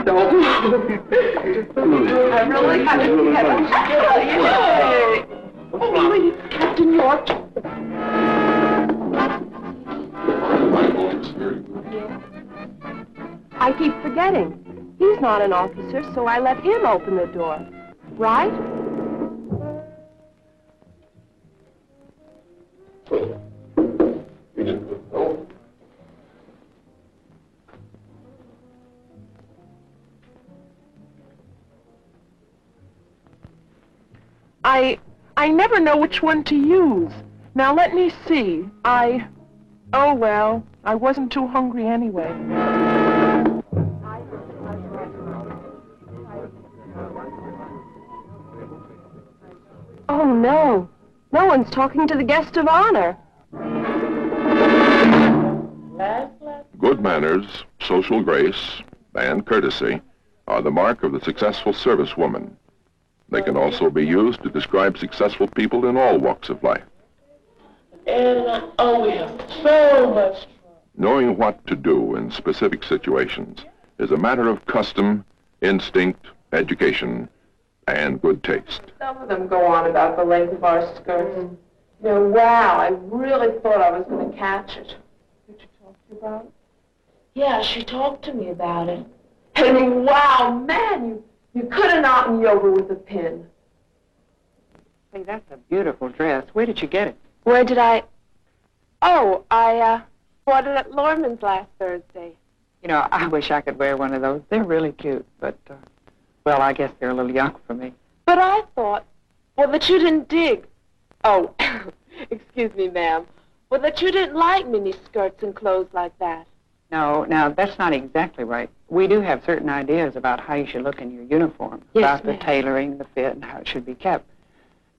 Don't move. I really got to get up. Oh, wait, it's Captain York. I keep forgetting. He's not an officer, so I let him open the door. Right? I never know which one to use. Now, let me see. Oh, well, I wasn't too hungry anyway. Oh, no. No one's talking to the guest of honor. Good manners, social grace, and courtesy are the mark of the successful servicewoman. They can also be used to describe successful people in all walks of life. And, oh, we have so much. Knowing what to do in specific situations is a matter of custom, instinct, education, and good taste. Some of them go on about the length of our skirts. You know, wow, I really thought I was going to catch it. Did she talk to you about it? Yeah, she talked to me about it. And wow, man, you could have knocked me over with a pin. Hey, that's a beautiful dress. Where did you get it? Where did I... Oh, I bought it at Lorman's last Thursday. You know, I wish I could wear one of those. They're really cute, but, well, I guess they're a little young for me. But I thought, well, that you didn't dig. Oh, excuse me, ma'am. Well, that you didn't like mini skirts and clothes like that. No, now, that's not exactly right. We do have certain ideas about how you should look in your uniform, Yes, about the ma'am. tailoring, the fit, and how it should be kept.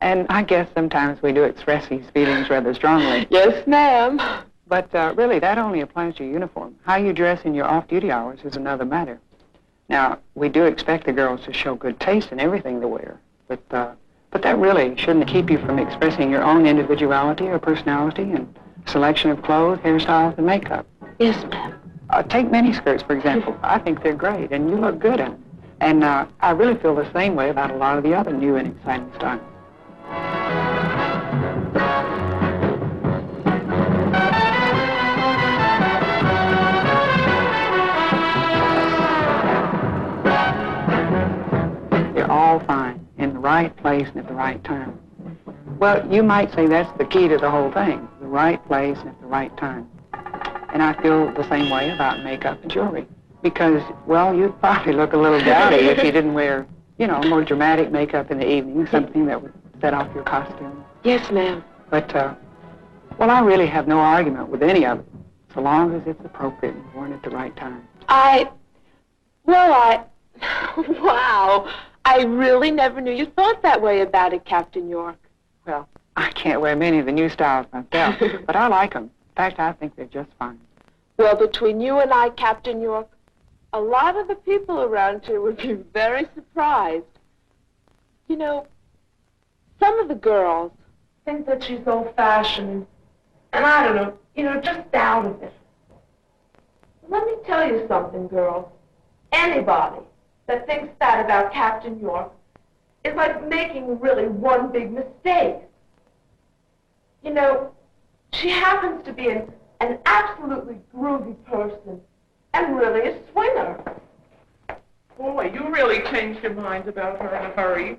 And I guess sometimes we do express these feelings rather strongly. Yes, ma'am. But really, that only applies to your uniform. How you dress in your off-duty hours is another matter. Now, we do expect the girls to show good taste in everything they wear, but that really shouldn't keep you from expressing your own individuality or personality and selection of clothes, hairstyles, and makeup. Yes, ma'am. Take miniskirts, for example. I think they're great, and you look good in them. And I really feel the same way about a lot of the other new and exciting styles. They're all fine, in the right place and at the right time. Well, you might say that's the key to the whole thing, the right place and at the right time. And I feel the same way about makeup and jewelry. Because, well, you'd probably look a little dowdy if you didn't wear, you know, more dramatic makeup in the evening, something that would set off your costume. Yes, ma'am. But, well, I really have no argument with any of it, so long as it's appropriate and worn at the right time. Wow, I really never knew you thought that way about it, Captain York. Well, I can't wear many of the new styles myself, but I like them. In fact, I think they're just fine. Well, between you and I, Captain York, a lot of the people around here would be very surprised. You know, some of the girls think that she's old-fashioned, and I don't know, you know, just out of it. Let me tell you something, girls. Anybody that thinks that about Captain York is like making really one big mistake. You know, she happens to be an absolutely groovy person and really a swinger. Boy, you really changed your mind about her in a hurry.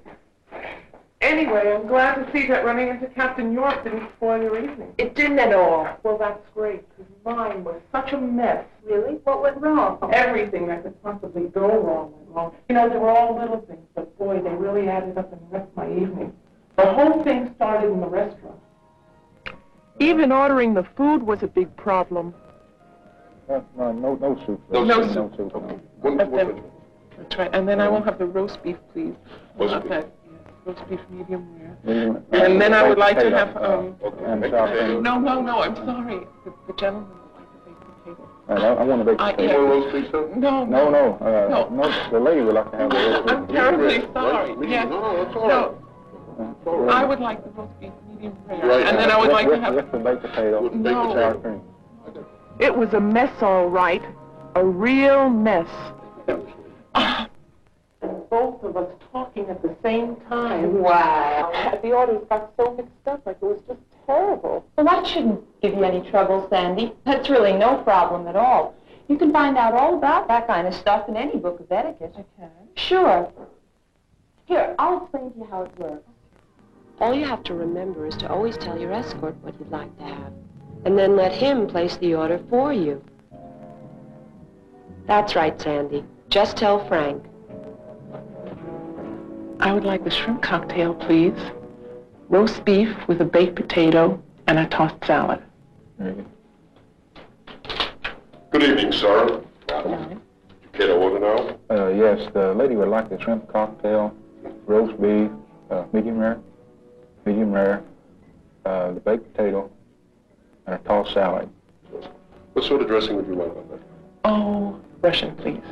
Anyway, I'm glad to see that running into Captain York didn't spoil your evening. It didn't at all. Well, that's great, because mine was such a mess. Really? What went wrong? Everything that could possibly go wrong went wrong. You know, they were all little things, but boy, they really added up and wrecked my evening. The whole thing started in the restaurant. Even ordering the food was a big problem. No soup. No soup. soup. Okay. That's right. And then I will have the roast beef, please. Roast beef. That, yes, roast beef medium rare. And then I would like to have, no, I'm sorry. The gentleman would like to baked potato. I want to bake potato. You want roast beef, sir? No. The lady would like to have the roast beef. I'm terribly sorry. Yes. No, that's all right. No, I would like the roast beef medium rare. Right. And then I would like to have... With the baked potato. No. Sour cream. It was a mess, all right. A real mess. both of us talking at the same time. Wow. The orders got so mixed up, like it was just terrible. Well, that shouldn't give you any trouble, Sandy. That's really no problem at all. You can find out all about that kind of stuff in any book of etiquette. I can? Sure. Here, I'll explain to you how it works. All you have to remember is to always tell your escort what you'd like to have, and then let him place the order for you. That's right, Sandy. Just tell Frank. I would like the shrimp cocktail, please. Roast beef with a baked potato and a tossed salad. Good evening, sir. You care to order now? Yes, the lady would like the shrimp cocktail, roast beef, medium rare, the baked potato, and a tossed salad. What sort of dressing would you like on that? Oh, Russian, please.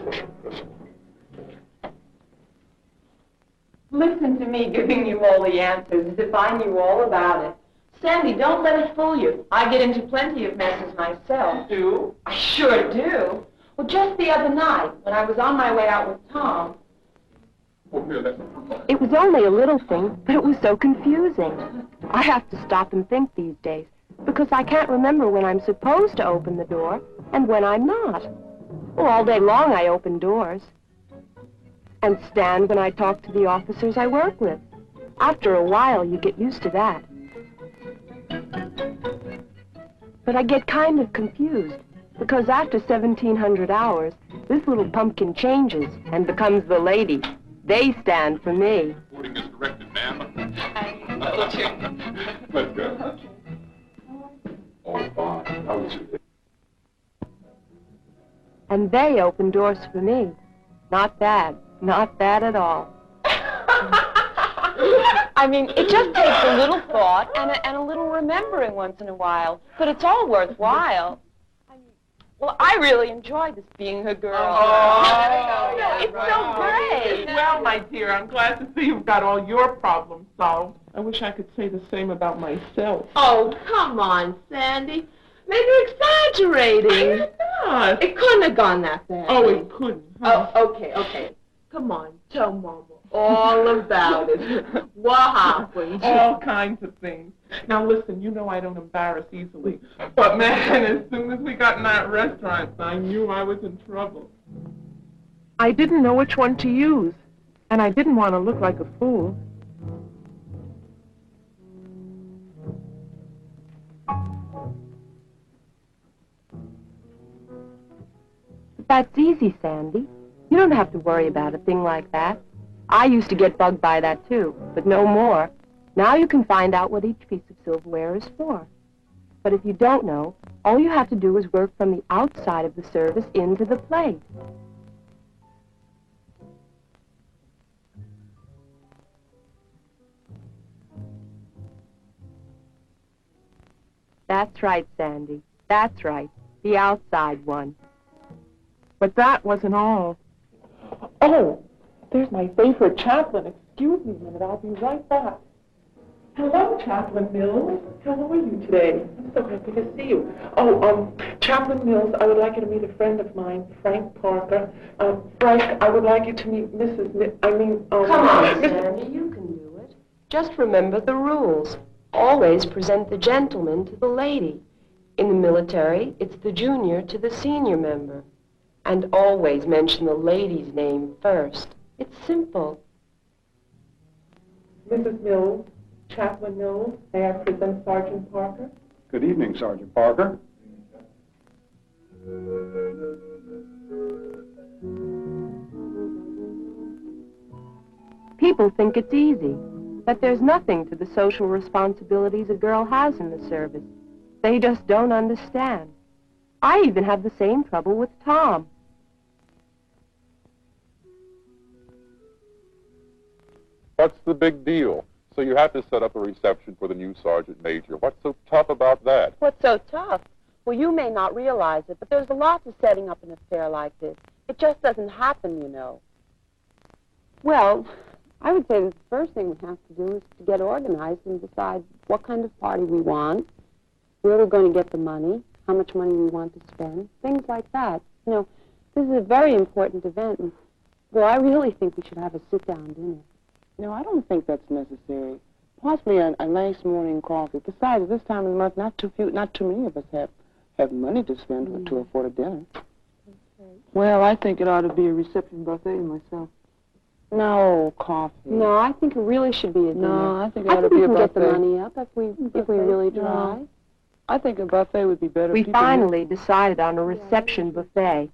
Listen to me giving you all the answers as if I knew all about it. Sandy, don't let it fool you. I get into plenty of messes myself. Do? I sure do. Well, just the other night, when I was on my way out with Tom... Oh, here, that's... It was only a little thing, but it was so confusing. I have to stop and think these days, because I can't remember when I'm supposed to open the door and when I'm not. Well, all day long I open doors. And stand when I talk to the officers I work with. After a while, you get used to that. But I get kind of confused, because after 1,700 hours, this little pumpkin changes and becomes the lady. They stand for me. Boarding is directed, ma'am. Let's go. Oh, fine. How was it? And they open doors for me. Not bad. Not bad at all. I mean, it just takes a little thought and a little remembering once in a while. But it's all worthwhile. Well, I really enjoy this being a girl. Oh, it's so great. Well, my dear, I'm glad to see you've got all your problems solved. I wish I could say the same about myself. Oh, come on, Sandy. Maybe you're exaggerating. Not. It couldn't have gone that bad. Oh, it couldn't. Huh? Oh, okay. Come on, tell Mama all about it. What happened? All kinds of things. Now, listen, you know I don't embarrass easily. But, man, as soon as we got in that restaurant, I knew I was in trouble. I didn't know which one to use, and I didn't want to look like a fool. That's easy, Sandy. You don't have to worry about a thing like that. I used to get bugged by that, too, but no more. Now you can find out what each piece of silverware is for. But if you don't know, all you have to do is work from the outside of the service into the plate. That's right, Sandy. That's right. The outside one. But that wasn't all. Oh, there's my favorite chaplain. Excuse me a minute, I'll be right back. Hello, Chaplain Mills. How are you today? I'm so happy to see you. Oh, Chaplain Mills, I would like you to meet a friend of mine, Frank Parker. Frank, I would like you to meet Mrs. Come on, Sandy, you can do it. Just remember the rules. Always present the gentleman to the lady. In the military, it's the junior to the senior member. And always mention the lady's name first. It's simple. Mrs. Mills, Chaplain Mills, may I present Sergeant Parker? Good evening, Sergeant Parker. People think it's easy, that there's nothing to the social responsibilities a girl has in the service. They just don't understand. I even have the same trouble with Tom. What's the big deal? So you have to set up a reception for the new sergeant major. What's so tough about that? What's so tough? Well, you may not realize it, but there's a lot to setting up an affair like this. It just doesn't happen, you know. Well, I would say that the first thing we have to do is to get organized and decide what kind of party we want, where we're going to get the money, how much money we want to spend, things like that. You know, this is a very important event, and Well, I really think we should have a sit-down dinner. No, I don't think that's necessary. Possibly a nice morning coffee. Besides, at this time of the month, not too many of us have money to spend to afford a dinner. Well, I think it ought to be a reception buffet myself. No, coffee. No, I think it really should be a dinner. No, I think it ought to we be a can buffet. get the money up if we really try. No. I think a buffet would be better. We finally decided on a reception buffet.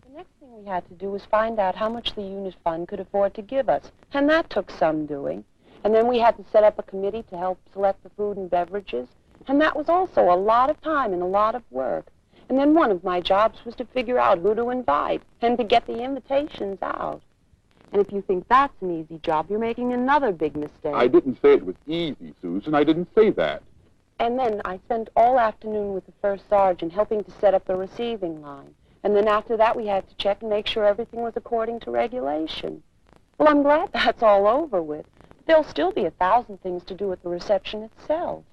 The next thing we had to do was find out how much the unit fund could afford to give us, and that took some doing. And then we had to set up a committee to help select the food and beverages, and that was also a lot of time and a lot of work. And then one of my jobs was to figure out who to invite and to get the invitations out. And if you think that's an easy job, you're making another big mistake. I didn't say it was easy, Susan. I didn't say that. And then I spent all afternoon with the first sergeant helping to set up the receiving line. And then after that, we had to check and make sure everything was according to regulation. Well, I'm glad that's all over with. There'll still be 1,000 things to do at the reception itself.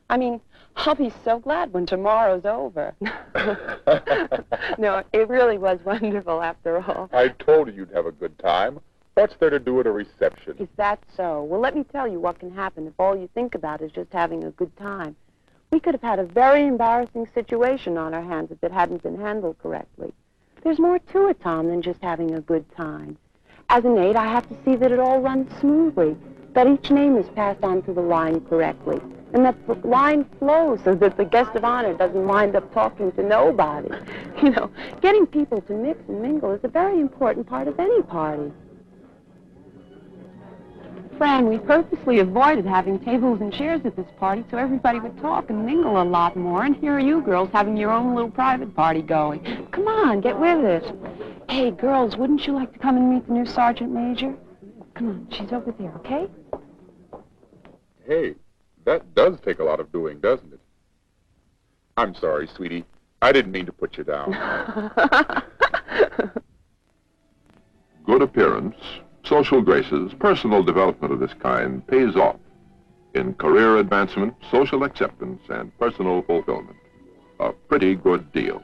I mean, I'll be so glad when tomorrow's over. No, it really was wonderful after all. I told you you'd have a good time. What's there to do at a reception? Is that so? Well, let me tell you what can happen if all you think about is just having a good time. We could have had a very embarrassing situation on our hands if it hadn't been handled correctly. There's more to it, Tom, than just having a good time. As an aide, I have to see that it all runs smoothly, that each name is passed on to the line correctly, and that the line flows so that the guest of honor doesn't wind up talking to nobody. You know, getting people to mix and mingle is a very important part of any party. Fran, we purposely avoided having tables and chairs at this party so everybody would talk and mingle a lot more, and here are you girls having your own little private party going. Come on, get with it. Hey, girls, wouldn't you like to come and meet the new Sergeant Major? Come on, she's over there, okay? Hey, that does take a lot of doing, doesn't it? I'm sorry, sweetie. I didn't mean to put you down. Good appearance, social graces, personal development of this kind pays off in career advancement, social acceptance, and personal fulfillment. A pretty good deal.